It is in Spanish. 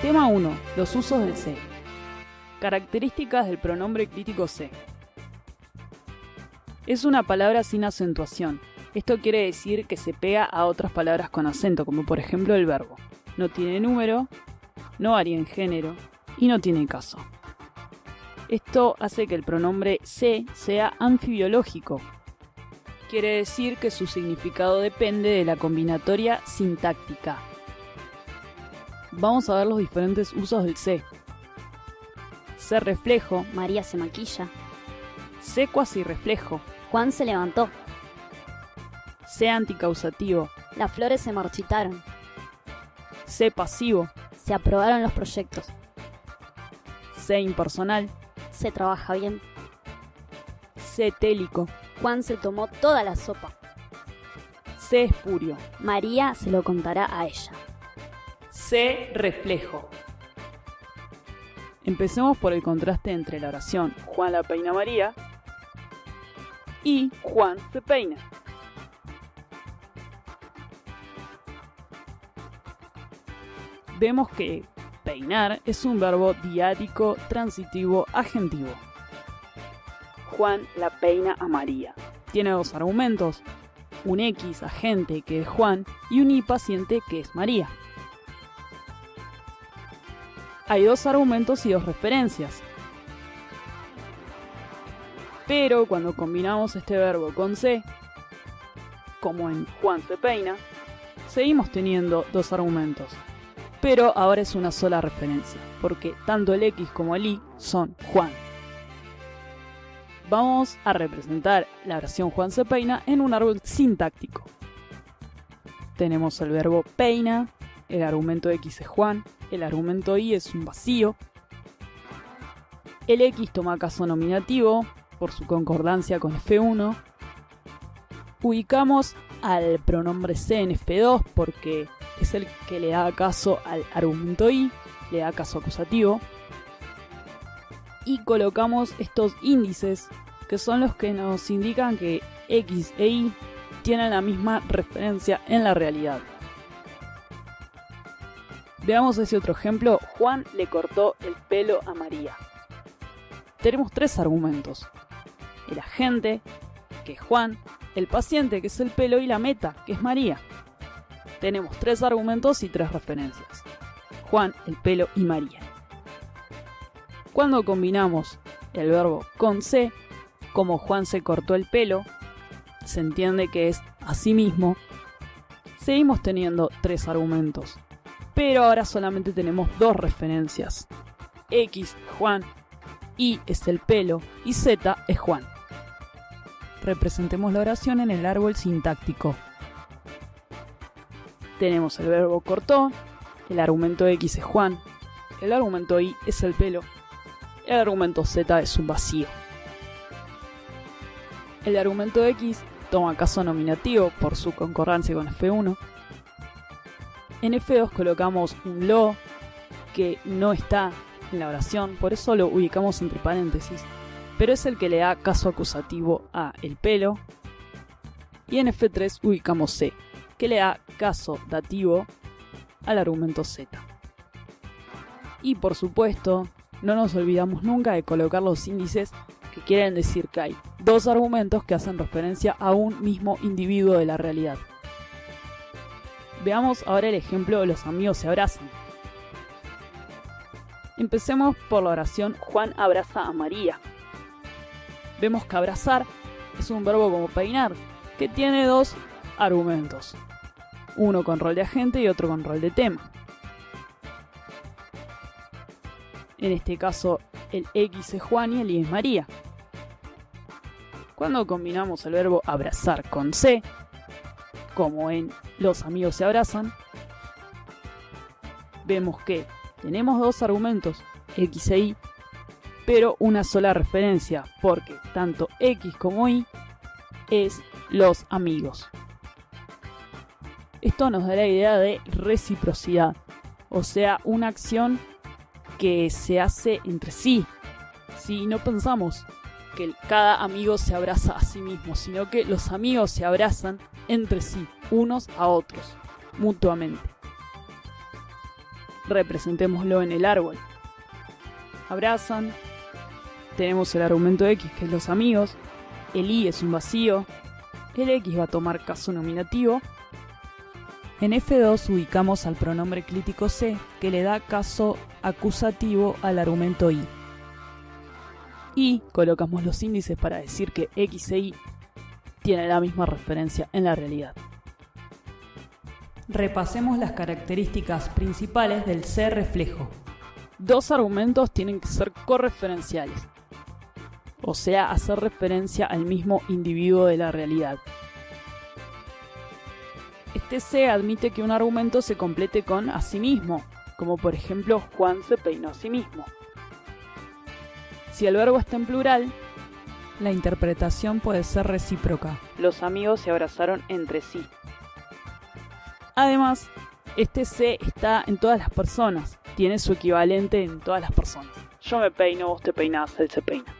Tema 1. Los usos del se. Características del pronombre crítico se. Es una palabra sin acentuación. Esto quiere decir que se pega a otras palabras con acento, como por ejemplo el verbo. No tiene número, no varía en género y no tiene caso. Esto hace que el pronombre se sea anfibiológico. Quiere decir que su significado depende de la combinatoria sintáctica. Vamos a ver los diferentes usos del se. Se reflejo, María se maquilla. se cuasi reflejo, Juan se levantó. se anticausativo, Las flores se marchitaron. se pasivo, Se aprobaron los proyectos. se impersonal, Se trabaja bien. se télico, Juan se tomó toda la sopa. se espurio, María se lo contará a ella. se reflejo. Empecemos por el contraste entre la oración Juan la peina a María y Juan se peina. Vemos que peinar es un verbo diático, transitivo, agentivo. Juan la peina a María. Tiene dos argumentos, un X agente que es Juan y un Y paciente que es María. Hay dos argumentos y dos referencias. Pero cuando combinamos este verbo con se, como en Juan se peina, seguimos teniendo dos argumentos. Pero ahora es una sola referencia, porque tanto el X como el Y son Juan. Vamos a representar la oración Juan se peina en un árbol sintáctico. Tenemos el verbo peina, el argumento X es Juan, el argumento Y es un vacío. El X toma caso nominativo por su concordancia con F1. Ubicamos al pronombre se en F2 porque es el que le da caso al argumento Y, le da caso acusativo. Y colocamos estos índices que son los que nos indican que X e Y tienen la misma referencia en la realidad. Veamos ese otro ejemplo. Juan le cortó el pelo a María. Tenemos tres argumentos. El agente, que es Juan, el paciente, que es el pelo, y la meta, que es María. Tenemos tres argumentos y tres referencias. Juan, el pelo y María. Cuando combinamos el verbo con se, como Juan se cortó el pelo, se entiende que es asimismo. Seguimos teniendo tres argumentos. Pero ahora solamente tenemos dos referencias. X, Juan, Y es el pelo y Z es Juan. Representemos la oración en el árbol sintáctico. Tenemos el verbo cortó, el argumento X es Juan, el argumento Y es el pelo, el argumento Z es un vacío. El argumento X toma caso nominativo por su concordancia con F1. En F2 colocamos un lo que no está en la oración, por eso lo ubicamos entre paréntesis, pero es el que le da caso acusativo a el pelo. Y en F3 ubicamos se, que le da caso dativo al argumento Z. Y por supuesto, no nos olvidamos nunca de colocar los índices que quieren decir que hay dos argumentos que hacen referencia a un mismo individuo de la realidad. Veamos ahora el ejemplo de los amigos se abrazan. Empecemos por la oración Juan abraza a María. Vemos que abrazar es un verbo como peinar, que tiene dos argumentos. Uno con rol de agente y otro con rol de tema. En este caso, el X es Juan y el Y es María. Cuando combinamos el verbo abrazar con se, como en los amigos se abrazan, vemos que tenemos dos argumentos, X e Y, pero una sola referencia, porque tanto X como Y es los amigos. Esto nos da la idea de reciprocidad, o sea, una acción que se hace entre sí. Si no pensamos que cada amigo se abraza a sí mismo, sino que los amigos se abrazan entre sí, unos a otros, mutuamente. representémoslo en el árbol. Abrazan, tenemos el argumento X, que es los amigos, el Y es un vacío, el X va a tomar caso nominativo. En F2 ubicamos al pronombre clítico C, que le da caso acusativo al argumento Y. Y colocamos los índices para decir que X e Y tienen la misma referencia en la realidad. Repasemos las características principales del C reflejo. Dos argumentos tienen que ser correferenciales, o sea, hacer referencia al mismo individuo de la realidad. Este C admite que un argumento se complete con a sí mismo, como por ejemplo Juan se peinó a sí mismo. Si el verbo está en plural, la interpretación puede ser recíproca. Los amigos se abrazaron entre sí. Además, este C está en todas las personas, tiene su equivalente en todas las personas. Yo me peino, vos te peinás, él se peina.